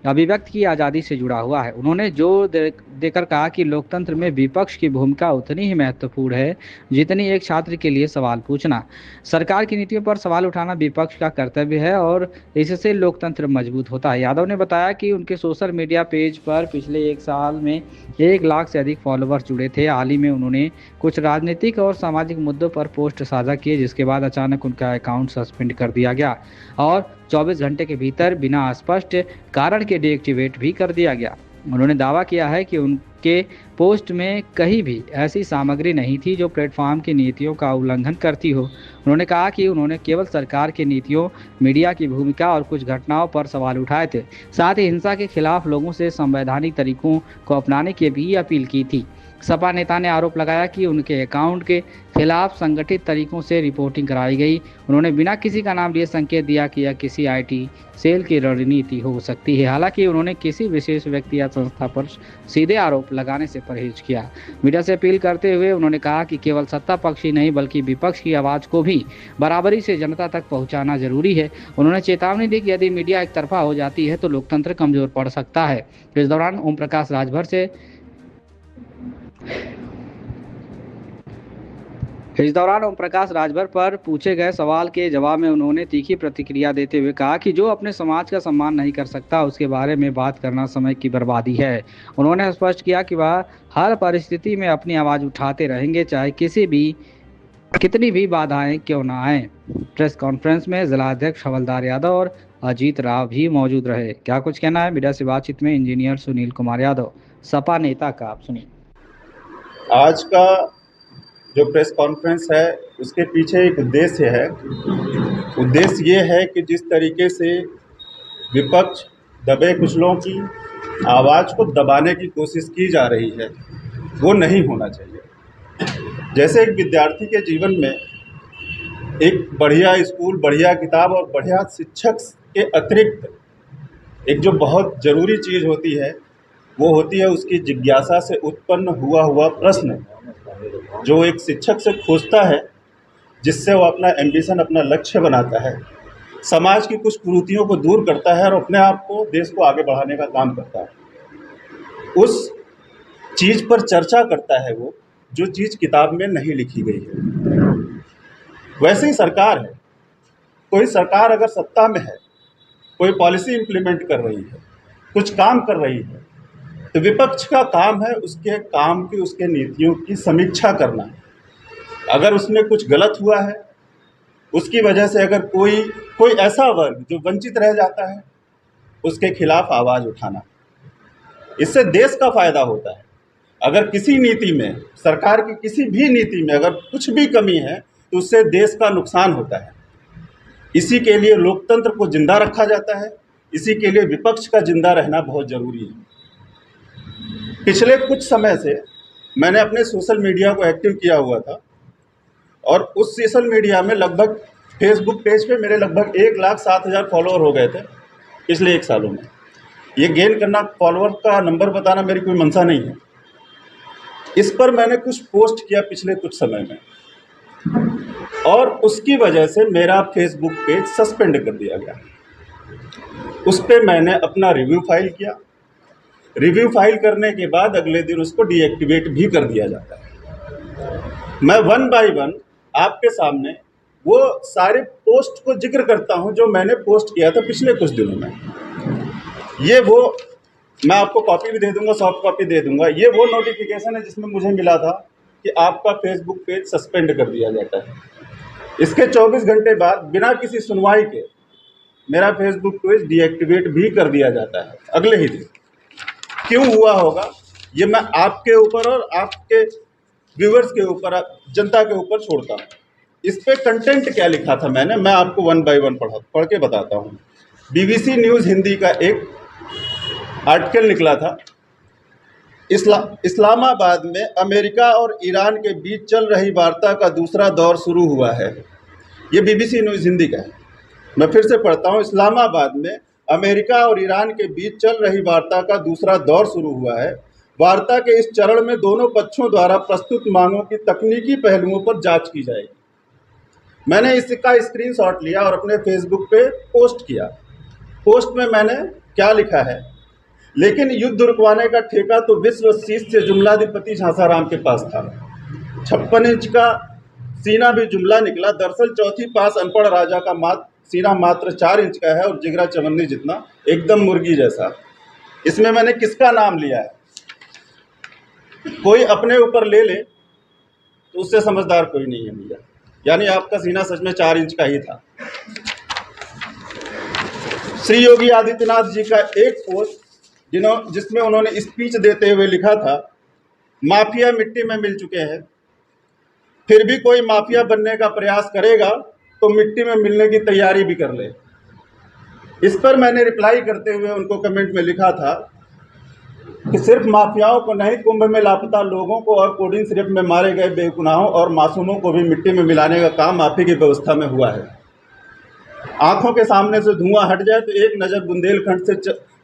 अभिव्यक्ति की आज़ादी से जुड़ा हुआ है। उन्होंने जोर देकर कहा कि लोकतंत्र में विपक्ष की भूमिका उतनी ही महत्वपूर्ण है जितनी एक छात्र के लिए सवाल पूछना। सरकार की नीतियों पर सवाल उठाना विपक्ष का कर्तव्य है और इससे लोकतंत्र मजबूत होता है। यादव ने बताया कि उनके सोशल मीडिया पेज पर पिछले 1 साल में 1 लाख से अधिक फॉलोअर्स जुड़े थे। हाल ही में उन्होंने कुछ राजनीतिक और सामाजिक मुद्दों पर पोस्ट साझा किए, जिसके बाद अचानक उनका अकाउंट सस्पेंड कर दिया गया और 24 घंटे के भीतर बिना स्पष्ट कारण के डीएक्टिवेट भी कर दिया गया। उन्होंने दावा किया है कि उनके पोस्ट में कहीं भी ऐसी सामग्री नहीं थी जो प्लेटफॉर्म की नीतियों का उल्लंघन करती हो। उन्होंने कहा कि उन्होंने केवल सरकार की नीतियों, मीडिया की भूमिका और कुछ घटनाओं पर सवाल उठाए थे। साथ ही हिंसा के खिलाफ लोगों से संवैधानिक तरीकों को अपनाने की भी अपील की थी। सपा नेता ने आरोप लगाया कि उनके अकाउंट के खिलाफ संगठित तरीकों से रिपोर्टिंग कराई गई। उन्होंने बिना किसी का नाम लिए संकेत दिया कि यह किसी आईटी सेल की रणनीति हो सकती है। हालांकि उन्होंने किसी विशेष व्यक्ति या संस्था पर सीधे आरोप लगाने से परहेज किया। मीडिया से अपील करते हुए उन्होंने कहा कि केवल सत्ता पक्ष ही नहीं बल्कि विपक्ष की आवाज़ को भी बराबरी से जनता तक पहुँचाना जरूरी है। उन्होंने चेतावनी दी कि यदि मीडिया एक तरफा हो जाती है तो लोकतंत्र कमजोर पड़ सकता है। इस दौरान ओम प्रकाश राजभर पर पूछे गए सवाल के जवाब में उन्होंने तीखी प्रतिक्रिया देते हुए कहा कि जो अपने समाज का सम्मान नहीं कर सकता उसके बारे में बात करना समय की बर्बादी है। उन्होंने स्पष्ट किया कि वह हर परिस्थिति में अपनी आवाज़ उठाते रहेंगे, चाहे कितनी भी बाधाएं क्यों ना आए। प्रेस कॉन्फ्रेंस में जिला अध्यक्ष हवलदार यादव और अजीत राव भी मौजूद रहे। क्या कुछ कहना है मीडिया से बातचीत में इंजीनियर सुनील कुमार यादव, सपा नेता का, आप सुनिए। आज का जो प्रेस कॉन्फ्रेंस है उसके पीछे एक उद्देश्य है। उद्देश्य ये है कि जिस तरीके से विपक्ष दबे कुचलों की आवाज़ को दबाने की कोशिश की जा रही है वो नहीं होना चाहिए। जैसे एक विद्यार्थी के जीवन में एक बढ़िया स्कूल, बढ़िया किताब और बढ़िया शिक्षक के अतिरिक्त एक जो बहुत ज़रूरी चीज़ होती है वो होती है उसकी जिज्ञासा से उत्पन्न हुआ प्रश्न, जो एक शिक्षक से खोजता है, जिससे वो अपना एम्बिशन, अपना लक्ष्य बनाता है, समाज की कुछ कुरीतियों को दूर करता है और अपने आप को, देश को आगे बढ़ाने का काम करता है। उस चीज़ पर चर्चा करता है वो जो चीज़ किताब में नहीं लिखी गई है। वैसे ही सरकार है, कोई सरकार अगर सत्ता में है, कोई पॉलिसी इम्प्लीमेंट कर रही है, कुछ काम कर रही है, तो विपक्ष का काम है उसके काम की, उसके नीतियों की समीक्षा करना। अगर उसमें कुछ गलत हुआ है, उसकी वजह से अगर कोई ऐसा वर्ग जो वंचित रह जाता है, उसके खिलाफ आवाज़ उठाना, इससे देश का फायदा होता है। अगर किसी नीति में, सरकार की किसी भी नीति में अगर कुछ भी कमी है तो उससे देश का नुकसान होता है। इसी के लिए लोकतंत्र को जिंदा रखा जाता है, इसी के लिए विपक्ष का जिंदा रहना बहुत ज़रूरी है। पिछले कुछ समय से मैंने अपने सोशल मीडिया को एक्टिव किया हुआ था और उस सोशल मीडिया में लगभग फेसबुक पेज पे मेरे लगभग 1,07,000 फॉलोअर हो गए थे पिछले 1 सालों में। ये गेन करना, फॉलोअर का नंबर बताना मेरी कोई मंशा नहीं है। इस पर मैंने कुछ पोस्ट किया पिछले कुछ समय में और उसकी वजह से मेरा फेसबुक पेज सस्पेंड कर दिया गया। उस पर मैंने अपना रिव्यू फाइल किया। रिव्यू फाइल करने के बाद अगले दिन उसको डीएक्टिवेट भी कर दिया जाता है। मैं 1 बाय 1 आपके सामने वो सारे पोस्ट को जिक्र करता हूं जो मैंने पोस्ट किया था पिछले कुछ दिनों में। ये वो, मैं आपको कॉपी भी दे दूंगा, सॉफ्ट कॉपी दे दूंगा। ये वो नोटिफिकेशन है जिसमें मुझे मिला था कि आपका फेसबुक पेज सस्पेंड कर दिया जाता है। इसके 24 घंटे बाद बिना किसी सुनवाई के मेरा फेसबुक पेज डीएक्टिवेट भी कर दिया जाता है अगले ही दिन। क्यों हुआ होगा ये मैं आपके ऊपर और आपके व्यूवर्स के ऊपर, जनता के ऊपर छोड़ता हूँ। इस पे कंटेंट क्या लिखा था मैं आपको वन बाय वन पढ़ के बताता हूँ। BBC न्यूज़ हिंदी का एक आर्टिकल निकला था, इस्लामाबाद में अमेरिका और ईरान के बीच चल रही वार्ता का दूसरा दौर शुरू हुआ है। ये BBC न्यूज़ हिंदी का है। मैं फिर से पढ़ता हूँ, इस्लामाबाद में अमेरिका और ईरान के बीच चल रही वार्ता का दूसरा दौर शुरू हुआ है। वार्ता के इस चरण में दोनों पक्षों द्वारा प्रस्तुत मांगों की तकनीकी पहलुओं पर जांच की जाएगी। मैंने इसका स्क्रीनशॉट लिया और अपने फेसबुक पे पोस्ट किया। पोस्ट में मैंने क्या लिखा है, लेकिन युद्ध रुकवाने का ठेका तो विश्व शीर्ष जुमलाधिपति झांसाराम के पास था। 56 इंच का सीना भी जुमला निकला। दरअसल चौथी पास अनपढ़ राजा का सीना मात्र 4 इंच का है और जिगरा चवन्नी जितना, एकदम मुर्गी जैसा। इसमें मैंने किसका नाम लिया है? कोई अपने ऊपर ले ले तो उससे समझदार कोई नहीं है भैया। यानी आपका सीना सच में 4 इंच का ही था। श्री योगी आदित्यनाथ जी का एक पोस्ट जिसमें उन्होंने स्पीच देते हुए लिखा था, माफिया मिट्टी में मिल चुके हैं, फिर भी कोई माफिया बनने का प्रयास करेगा तो मिट्टी में मिलने की तैयारी भी कर ले। इस पर मैंने रिप्लाई करते हुए उनको कमेंट में लिखा था कि सिर्फ माफियाओं को नहीं, कुंभ में लापता लोगों को और कोडिंग सिर्फ में मारे गए बेगुनाहों और मासूमों को भी मिट्टी में मिलाने का काम आप ही की व्यवस्था में हुआ है। आंखों के सामने से धुआं हट जाए तो एक नज़र बुंदेलखंड से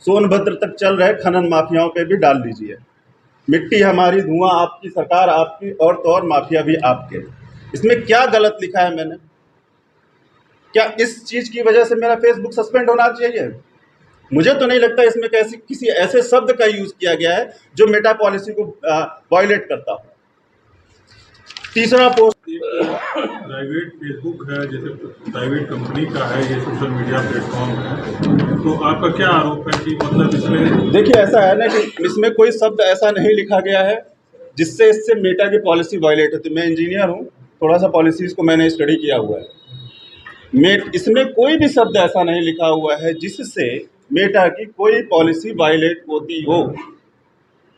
सोनभद्र तक चल रहे खनन माफियाओं पे भी डाल दीजिए। मिट्टी हमारी, धुआं आपकी, सरकार आपकी और तो और माफिया भी आपके। इसमें क्या गलत लिखा है मैंने? क्या इस चीज़ की वजह से मेरा फेसबुक सस्पेंड होना चाहिए? मुझे तो नहीं लगता इसमें किसी ऐसे शब्द का यूज़ किया गया है जो मेटा पॉलिसी को वायलेट करता हो। तीसरा पोस्ट, प्राइवेट फेसबुक है, जैसे प्राइवेट कंपनी का है, ये सोशल मीडिया प्लेटफॉर्म है, तो आपका क्या आरोप है कि मतलब इसमें? देखिए, ऐसा है ना कि इसमें कोई शब्द ऐसा नहीं लिखा गया है जिससे इससे मेटा की पॉलिसी वायलेट होती। मैं इंजीनियर हूँ, थोड़ा सा पॉलिसीज़ को मैंने स्टडी किया हुआ है। इसमें कोई भी शब्द ऐसा नहीं लिखा हुआ है जिससे मेटा की कोई पॉलिसी वायलेट होती हो।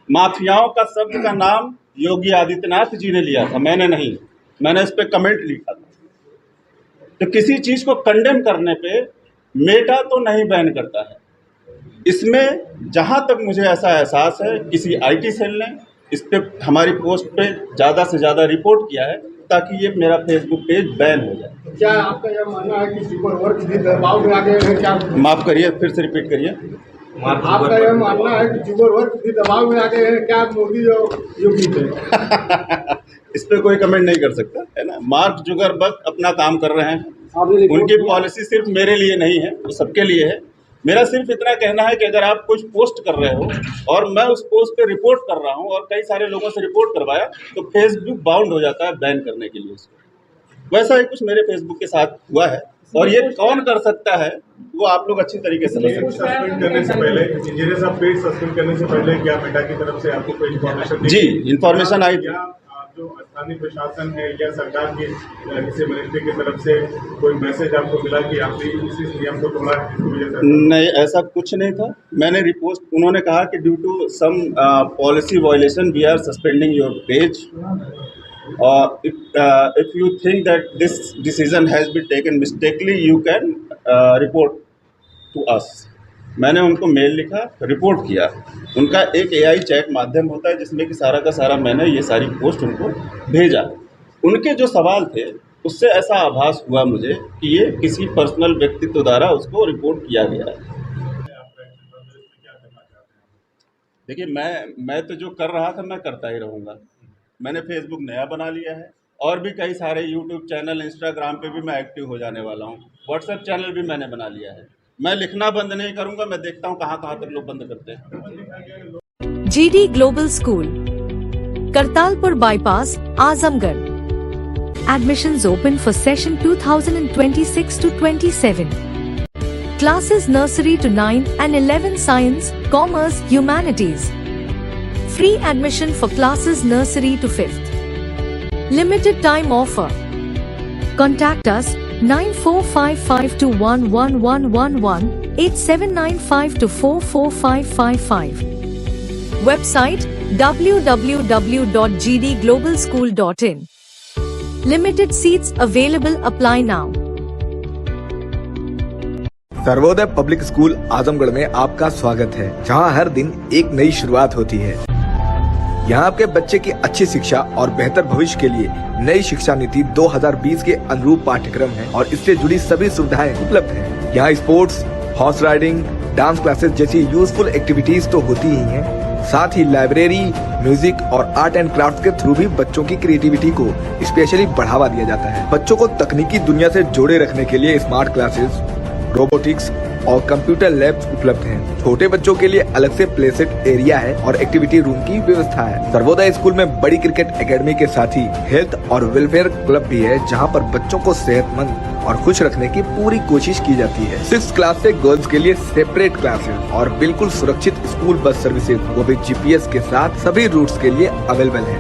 माफियाओं का शब्द का नाम योगी आदित्यनाथ जी ने लिया था, मैंने नहीं। मैंने इस पर कमेंट लिखा था। तो किसी चीज़ को कंडेम करने पे मेटा तो नहीं बैन करता है। इसमें जहाँ तक मुझे ऐसा एहसास है, किसी IT सेल ने इस पे हमारी पोस्ट पे ज़्यादा से ज़्यादा रिपोर्ट किया है ताकि ये मेरा फेसबुक पेज बैन हो जाए। क्या आपका यह मानना है कि जुगर वर्ग भी दबाव में आ गए हैं? क्या माफ़ करिए, फिर से रिपीट करिए। आपका यह मानना है कि जुगर वर्ग भी दबाव में आ गए हैं? क्या मोदी और योगी थे? इस पे कोई कमेंट नहीं कर सकता, है ना। मार्क जुगरबर्ग अपना काम कर रहे हैं, उनकी पॉलिसी सिर्फ मेरे लिए नहीं है, वो सबके लिए है। मेरा सिर्फ इतना कहना है कि अगर आप कुछ पोस्ट कर रहे हो और मैं उस पोस्ट पे रिपोर्ट कर रहा हूँ और कई सारे लोगों से रिपोर्ट करवाया, तो फेसबुक बाउंड हो जाता है बैन करने के लिए उसको। वैसा ही कुछ मेरे फेसबुक के साथ हुआ है और ये कौन कर सकता है वो आप लोग अच्छी तरीके से समझ सकते हैं। सस्पेंड करने से पहले, इंजीनियर साहब पेज सस्पेंड करने से पहले क्या मेटा की तरफ से आपको कोई इन्फॉर्मेशन? जी, इन्फॉर्मेशन आई थी। जो स्थानीय प्रशासन है या सरकार की किसी मिनिस्ट्री की तरफ से कोई मैसेज आपको मिला कि आपने इस नियम को तोड़ा है, इसकी वजह से? नहीं, ऐसा कुछ नहीं था। मैंने रिपोर्ट, उन्होंने कहा कि due to some policy violation we are suspending your page. If you think that this decision has been taken mistakenly, you can report to us. मैंने उनको मेल लिखा, रिपोर्ट किया। उनका एक AI चैट माध्यम होता है जिसमें कि सारा का सारा मैंने ये सारी पोस्ट उनको भेजा। उनके जो सवाल थे उससे ऐसा आभास हुआ मुझे कि ये किसी पर्सनल व्यक्तित्व द्वारा उसको रिपोर्ट किया गया है। देखिए, मैं तो जो कर रहा था मैं करता ही रहूँगा। मैंने फेसबुक नया बना लिया है और भी कई सारे यूट्यूब चैनल, इंस्टाग्राम पे भी मैं एक्टिव हो जाने वाला हूँ। व्हाट्सएप चैनल भी मैंने बना लिया है। मैं लिखना बंद नहीं करूँगा। मैं देखता हूँ कहाँ तक लोग बंद करते हैं। GD global school, Kartalpur bypass, Azamgarh. Admissions open for session 2026 to 27. Classes nursery to 9 and 11 science, commerce, humanities. Free admission for classes nursery to 5th. Limited time offer. Contact us 9455211111 8795244555. Website www.gdglobalschool.in. Limited seats available. Apply now. Sarvodaya public school Azamgarh में आपका स्वागत है, जहां हर दिन एक नई शुरुआत होती है। यहां आपके बच्चे की अच्छी शिक्षा और बेहतर भविष्य के लिए नई शिक्षा नीति 2020 के अनुरूप पाठ्यक्रम है और इससे जुड़ी सभी सुविधाएं उपलब्ध हैं। यहां sports, horse riding, dance classes जैसी यूजफुल एक्टिविटीज तो होती ही हैं, साथ ही लाइब्रेरी, म्यूजिक और आर्ट एंड क्राफ्ट के थ्रू भी बच्चों की क्रिएटिविटी को स्पेशली बढ़ावा दिया जाता है। बच्चों को तकनीकी दुनिया से जोड़े रखने के लिए स्मार्ट क्लासेस, रोबोटिक्स और कंप्यूटर लैब्स उपलब्ध हैं। छोटे बच्चों के लिए अलग से प्ले सेट एरिया है और एक्टिविटी रूम की व्यवस्था है। सर्वोदय स्कूल में बड़ी क्रिकेट एकेडमी के साथ ही हेल्थ और वेलफेयर क्लब भी है, जहां पर बच्चों को सेहतमंद और खुश रखने की पूरी कोशिश की जाती है। 6th क्लास से गर्ल्स के लिए सेपरेट क्लासेस और बिल्कुल सुरक्षित स्कूल बस सर्विसेज, वो भी GPS के साथ सभी रूट्स के लिए अवेलेबल है।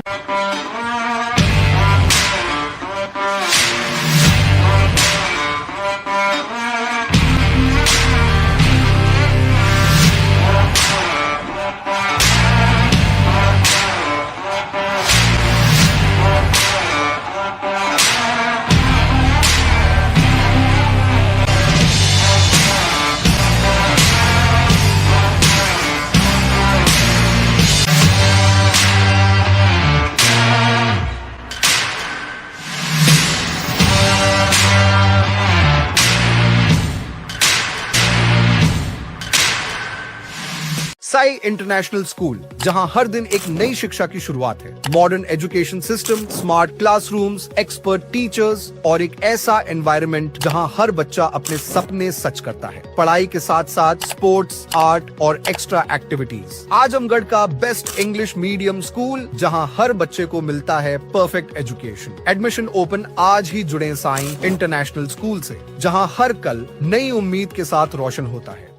साई इंटरनेशनल स्कूल, जहां हर दिन एक नई शिक्षा की शुरुआत है। Modern education system, smart classrooms, expert teachers और एक ऐसा एनवायरनमेंट जहां हर बच्चा अपने सपने सच करता है। पढ़ाई के साथ साथ स्पोर्ट्स, आर्ट और एक्स्ट्रा एक्टिविटीज। आजमगढ़ का बेस्ट इंग्लिश मीडियम स्कूल, जहां हर बच्चे को मिलता है परफेक्ट एजुकेशन। एडमिशन ओपन, आज ही जुड़े साई इंटरनेशनल स्कूल से, जहां हर कल नई उम्मीद के साथ रोशन होता है।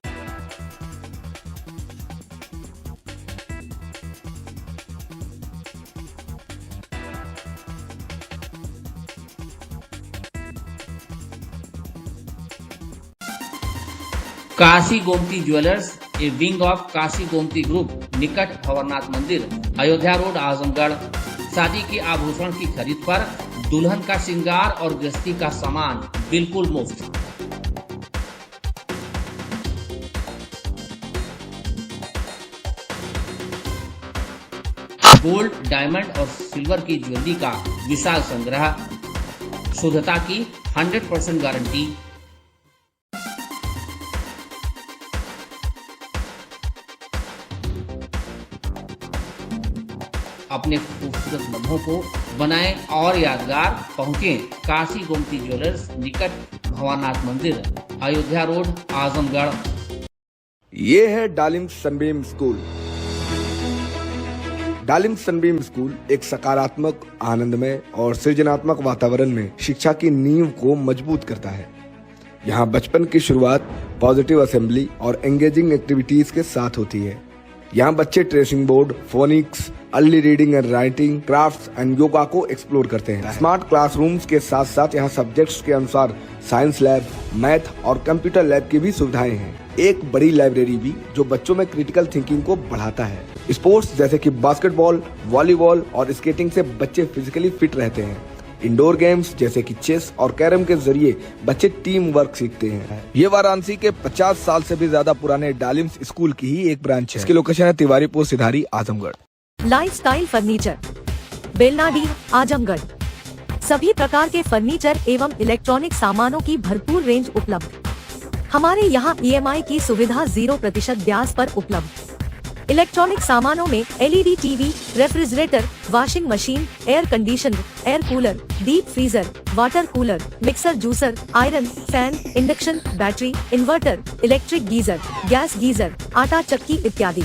Kashi Gomti jewellers, A wing of Kashi Gomti group, निकट भंवरनाथ मंदिर, अयोध्या रोड, आजमगढ़। शादी के आभूषण की खरीद पर दुल्हन का श्रृंगार और गृहस्थी का सामान बिल्कुल मुफ्त। गोल्ड, डायमंड और सिल्वर की ज्वेलरी का विशाल संग्रह, शुद्धता की 100% गारंटी। अपने खूबसूरत लम्हों को बनाएं और यादगार। पहुंचें काशी गोमती ज्वेलर्स, निकट भंवरनाथ मंदिर, अयोध्या रोड, आजमगढ़। ये है डालिम सनबीम स्कूल। डालिम सनबीम स्कूल एक सकारात्मक, आनंदमय और सृजनात्मक वातावरण में शिक्षा की नींव को मजबूत करता है। यहाँ बचपन की शुरुआत पॉजिटिव असेंबली और एंगेजिंग एक्टिविटीज के साथ होती है। यहाँ बच्चे tracing board, phoenix, early reading and writing, crafts and yoga को एक्सप्लोर करते हैं। स्मार्ट क्लासरूम्स के साथ साथ यहाँ सब्जेक्ट्स के अनुसार साइंस लैब, मैथ और कंप्यूटर लैब की भी सुविधाएं हैं। एक बड़ी लाइब्रेरी भी, जो बच्चों में क्रिटिकल थिंकिंग को बढ़ाता है। स्पोर्ट्स जैसे कि बास्केटबॉल, वॉलीबॉल और स्केटिंग से बच्चे फिजिकली फिट रहते हैं। इंडोर गेम्स जैसे कि चेस और कैरम के जरिए बच्चे टीम वर्क सीखते हैं। ये वाराणसी के 50 साल से भी ज्यादा पुराने डालिम स्कूल की ही एक ब्रांच है। इसकी लोकेशन है तिवारीपुर सिधारी, आजमगढ़। Lifestyle furniture, Belnadi, Azamgarh. सभी प्रकार के फर्नीचर एवं इलेक्ट्रॉनिक सामानों की भरपूर रेंज उपलब्ध। हमारे यहाँ EMI की सुविधा 0% ब्याज पर उपलब्ध। इलेक्ट्रॉनिक सामानों में LED TV, refrigerator, washing machine, air conditioner, air cooler, deep freezer, water cooler, mixer juicer, iron, fan, induction, battery, inverter, electric geyser, gas geyser, आटा चक्की इत्यादि।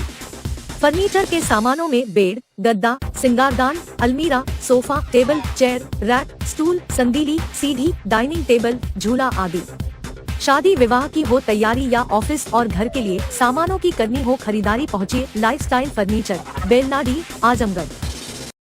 फर्नीचर के सामानों में बेड, गद्दा, सिंगारदान, अलमीरा, sofa, table, chair, rack, stool, संदीली, सीढ़ी, डाइनिंग टेबल, झूला आदि। शादी विवाह की हो तैयारी या ऑफिस और घर के लिए सामानों की करनी हो खरीदारी, पहुँचिए लाइफस्टाइल फर्नीचर, बेलनाडी, आजमगढ़।